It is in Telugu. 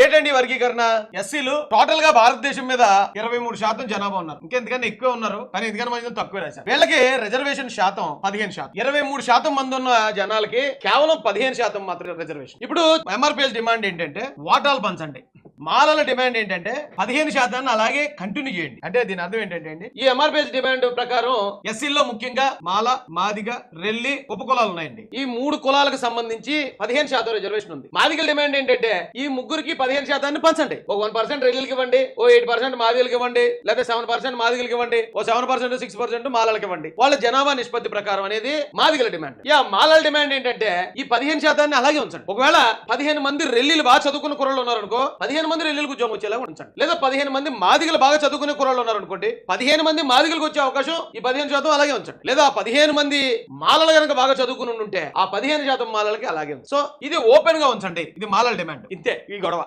ఏంటండి వర్గీకరణ? ఎస్సీలు టోటల్ గా భారతదేశం మీద 23% జనాభా ఉన్నారు. ఇంకెందుకన్నా ఎక్కువ ఉన్నారు, కానీ ఎందుకన్నా మంది తక్కువ రాశారు. వీళ్ళకి రిజర్వేషన్ శాతం 15%. 23% మంది ఉన్న జనాలకి కేవలం 15% మాత్రం రిజర్వేషన్. ఇప్పుడు ఎంఆర్పిఎస్ డిమాండ్ ఏంటంటే వాటాలు పంచండి. మాలల డిమాండ్ ఏంటంటే 15% అలాగే కంటిన్యూ చేయండి. అంటే దీని అర్థం ఏంటంటే అండి, ఈ ఎంఆర్పిఎస్ డిమాండ్ ప్రకారం ఎస్సీల్లో ముఖ్యంగా మాల, మాదిగ, రెల్లి ఉపకులాలు ఉన్నాయండి. ఈ 3 కులాలకు సంబంధించి 15% రిజర్వేషన్ ఉంది. మాదిగల డిమాండ్ ఏంటంటే ఈ ముగ్గురికి 15% పంచండి. ఒక 1% రెల్లికి ఇవ్వండి, ఓ 8% మాదిగలకి ఇవ్వండి, లేదా 7% మాదిగలకి ఇవ్వండి, ఓ 7% 6% మాలలకి ఇవ్వండి. వాళ్ళ జనాభా నిష్పత్తి ప్రకారం అనేది మాదిగల డిమాండ్. మాలల డిమాండ్ ఏంటంటే ఈ 15% అలాగే ఉంచండి. ఒకవేళ 15 మంది రెల్లీలు బాగా చదువుకున్న కుర్రలు ఉన్నారనుకో, 15 మంది రెల్లీలకు ఉద్యోగం వచ్చేలా ఉంచండి. లేదా 15 మంది మాదిగలు బాగా చదువుకునే కుర్రలు ఉన్నారనుకోండి, 15 మంది మాదిగలకు వచ్చే అవకాశం ఈ 15% అలాగే ఉంచండి. లేదా 15 మంది మాలలు కనుక బాగా చదువుకుని ఉంటే ఆ 15% మాలలకి అలాగే ఉంది. సో ఇది ఓపెన్ గా ఉంచండి. ఇది మాలల డిమాండ్. ఇంతే ఈ గొడవ.